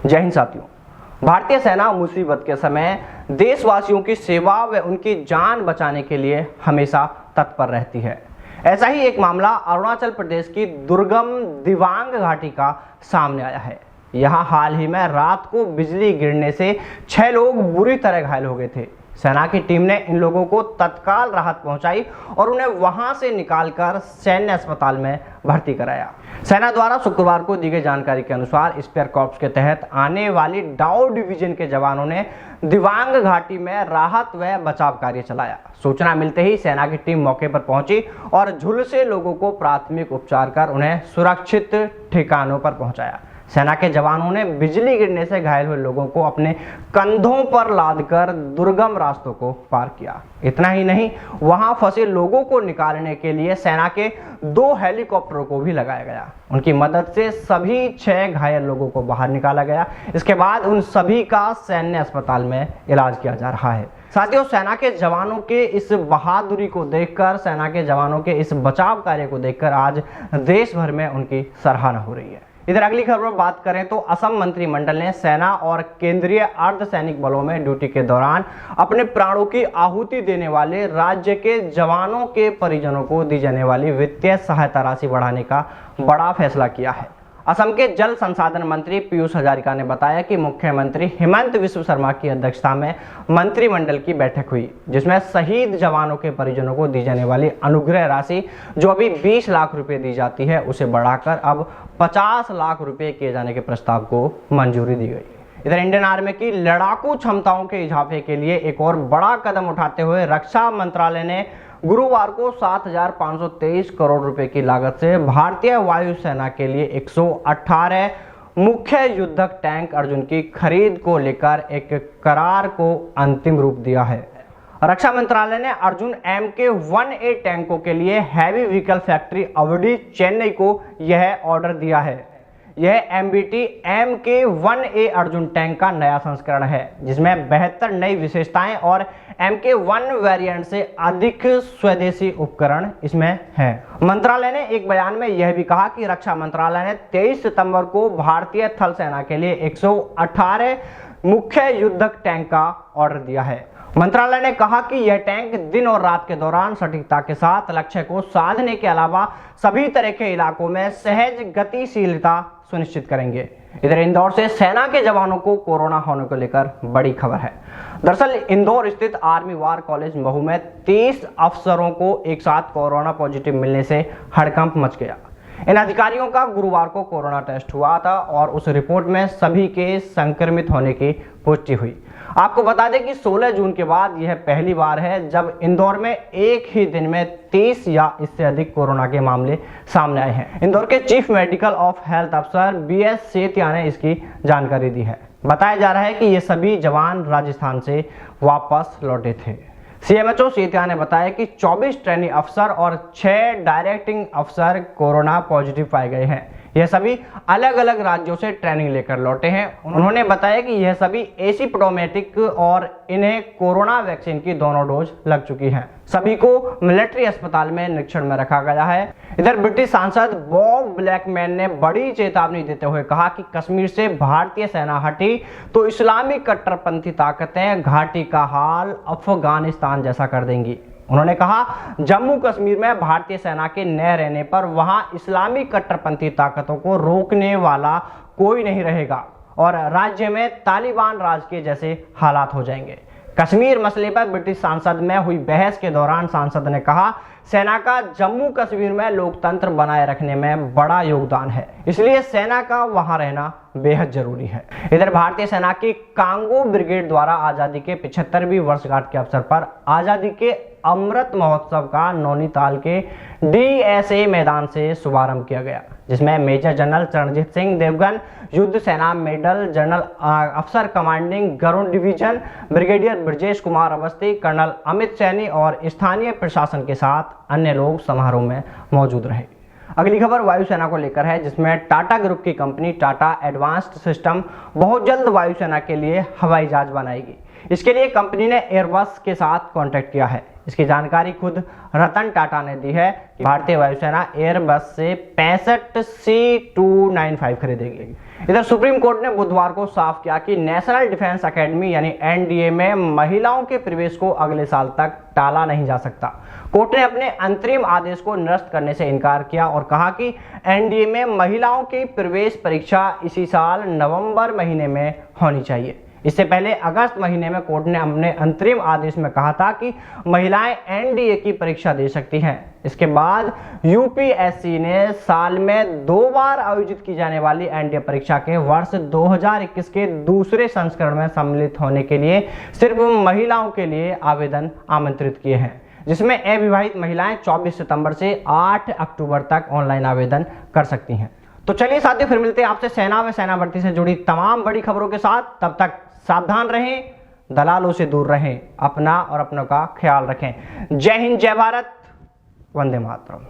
जय हिंद साथियों। भारतीय सेना मुसीबत के समय देशवासियों की सेवा व उनकी जान बचाने के लिए हमेशा तत्पर रहती है। ऐसा ही एक मामला अरुणाचल प्रदेश की दुर्गम दिबांग घाटी का सामने आया है। यहाँ हाल ही में रात को बिजली गिरने से 6 लोग बुरी तरह घायल हो गए थे। सेना की टीम ने इन लोगों को तत्काल राहत पहुंचाई और उन्हें वहां से निकालकर सैन्य अस्पताल में भर्ती कराया। सेना द्वारा शुक्रवार को दी गई जानकारी के अनुसार स्पेयर कॉर्प्स के तहत आने वाली डाउ डिवीजन के जवानों ने दिबांग घाटी में राहत व बचाव कार्य चलाया। सूचना मिलते ही सेना की टीम मौके पर पहुंची और झुलसे लोगों को प्राथमिक उपचार कर उन्हें सुरक्षित ठिकानों पर पहुंचाया। सेना के जवानों ने बिजली गिरने से घायल हुए लोगों को अपने कंधों पर लादकर दुर्गम रास्तों को पार किया। इतना ही नहीं, वहां फंसे लोगों को निकालने के लिए सेना के 2 हेलीकॉप्टरों को भी लगाया गया। उनकी मदद से सभी 6 घायल लोगों को बाहर निकाला गया। इसके बाद उन सभी का सैन्य अस्पताल में इलाज किया जा रहा है। साथियों, सेना के जवानों के इस बहादुरी को देखकर, सेना के जवानों के इस बचाव कार्य को देखकर आज देश भर में उनकी सराहना हो रही है। इधर अगली खबर पर बात करें तो असम मंत्रिमंडल ने सेना और केंद्रीय अर्धसैनिक बलों में ड्यूटी के दौरान अपने प्राणों की आहुति देने वाले राज्य के जवानों के परिजनों को दी जाने वाली वित्तीय सहायता राशि बढ़ाने का बड़ा फैसला किया है। असम के जल संसाधन मंत्री पीयूष हजारिका ने बताया कि मुख्यमंत्री हिमंत विश्व शर्मा की अध्यक्षता में मंत्रिमंडल की बैठक हुई, जिसमें शहीद जवानों के परिजनों को दी जाने वाली अनुग्रह राशि जो अभी 20 लाख रुपए दी जाती है, उसे बढ़ाकर अब 50 लाख रुपए किए जाने के प्रस्ताव को मंजूरी दी गई। इधर इंडियन आर्मी की लड़ाकू क्षमताओं के इजाफे के लिए एक और बड़ा कदम उठाते हुए रक्षा मंत्रालय ने गुरुवार को 7,523 करोड़ रुपए की लागत से भारतीय वायुसेना के लिए 118 मुख्य युद्धक टैंक अर्जुन की खरीद को लेकर एक करार को अंतिम रूप दिया है। रक्षा मंत्रालय ने अर्जुन MK-1A टैंकों के लिए हैवी व्हीकल फैक्ट्री अवधि चेन्नई को यह ऑर्डर दिया है। यह MBT MK-1A अर्जुन टैंक का नया संस्करण है, जिसमें 72 नई विशेषताएं और MK-1 वेरिएंट से अधिक स्वदेशी उपकरण इसमें हैं। मंत्रालय ने एक बयान में यह भी कहा कि रक्षा मंत्रालय ने 23 सितंबर को भारतीय थल सेना के लिए 118 मुख्य युद्धक टैंक का ऑर्डर दिया है। मंत्रालय ने कहा कि यह टैंक दिन और रात के दौरान सटीकता के साथ लक्ष्य को साधने के अलावा सभी तरह के इलाकों में सहज गतिशीलता सुनिश्चित करेंगे। इधर इंदौर से सेना के जवानों को कोरोना होने को लेकर बड़ी खबर है। दरअसल इंदौर स्थित आर्मी वार कॉलेज महू में 30 अफसरों को एक साथ कोरोना पॉजिटिव मिलने से हड़कंप मच गया। इन अधिकारियों का गुरुवार को कोरोना टेस्ट हुआ था और उस रिपोर्ट में सभी के संक्रमित होने की पुष्टि हुई। आपको बता दें कि 16 जून के बाद यह पहली बार है जब इंदौर में एक ही दिन में 30 या इससे अधिक कोरोना के मामले सामने आए हैं। इंदौर के चीफ मेडिकल ऑफ हेल्थ अफसर BS सेतिया ने इसकी जानकारी दी है। बताया जा रहा है कि ये सभी जवान राजस्थान से वापस लौटे थे। CMHO सेतिया ने बताया कि 24 ट्रेनिंग अफसर और 6 डायरेक्टिंग अफसर कोरोना पॉजिटिव पाए गए हैं। यह सभी अलग अलग राज्यों से ट्रेनिंग लेकर लौटे हैं। उन्होंने बताया कि यह सभी एसिम्प्टोमेटिक और इन्हें कोरोना वैक्सीन की दोनों डोज लग चुकी हैं। सभी को मिलिट्री अस्पताल में निरीक्षण में रखा गया है। इधर ब्रिटिश सांसद बॉब ब्लैकमैन ने बड़ी चेतावनी देते हुए कहा कि कश्मीर से भारतीय सेना हटी तो इस्लामी कट्टरपंथी ताकतें घाटी का हाल अफगानिस्तान जैसा कर देंगी। उन्होंने कहा, जम्मू कश्मीर में भारतीय सेना के न रहने पर वहां इस्लामी कट्टरपंथी ताकतों को रोकने वाला कोई नहीं रहेगा और राज्य में तालिबान राज के जैसे हालात हो जाएंगे। कश्मीर मसले पर ब्रिटिश सांसद में हुई बहस के दौरान सांसद ने कहा, सेना का जम्मू कश्मीर में लोकतंत्र बनाए रखने में बड़ा योगदान है, इसलिए सेना का वहां रहना बेहद जरूरी है। इधर भारतीय सेना की कांगो ब्रिगेड द्वारा आजादी के 75वीं वर्षगांठ के अवसर पर आजादी के अमृत महोत्सव का नैनीताल के DSA मैदान से शुभारंभ किया गया, जिसमें major general Charanjit Singh Devgan, Yuddh Sena medal general अफसर commanding Garud division, brigadier Brajesh Kumar Awasthi, colonel Amit Saini और स्थानीय प्रशासन के साथ अन्य लोग समारोह में मौजूद रहे। अगली खबर वायुसेना को लेकर है, जिसमें टाटा ग्रुप की कंपनी टाटा एडवांस्ड सिस्टम बहुत जल्द वायुसेना के लिए हवाई जहाज बनाएगी। इसके लिए कंपनी ने एयरबस के साथ कॉन्ट्रैक्ट किया है। इसकी जानकारी खुद रतन टाटा ने दी है कि भारतीय वायुसेना एयरबस से 65 C295 खरीदेगी। इधर सुप्रीम कोर्ट ने बुधवार को साफ किया कि नेशनल डिफेंस एकेडमी यानी एनडीए में महिलाओं के प्रवेश को अगले साल तक टाला नहीं जा सकता। कोर्ट ने अपने अंतरिम आदेश को निरस्त करने से इनकार किया और कहा कि एनडीए में महिलाओं की प्रवेश परीक्षा इसी साल नवंबर महीने में होनी चाहिए। इससे पहले अगस्त महीने में कोर्ट ने अपने अंतरिम आदेश में कहा था कि महिलाएं एनडीए की परीक्षा दे सकती हैं। इसके बाद यूपीएससी ने साल में 2 बार आयोजित की जाने वाली एनडीए परीक्षा के वर्ष 2021 के दूसरे संस्करण में सम्मिलित होने के लिए सिर्फ महिलाओं के लिए आवेदन आमंत्रित किए हैं, जिसमें अविवाहित महिलाएं 24 सितंबर से 8 अक्टूबर तक ऑनलाइन आवेदन कर सकती हैं। तो चलिए साथियों, फिर मिलते हैं आपसे सेना व सेना भर्ती से जुड़ी तमाम बड़ी खबरों के साथ। तब तक सावधान रहें, दलालों से दूर रहें, अपना और अपनों का ख्याल रखें। जय हिंद, जय भारत, वंदे मातरम।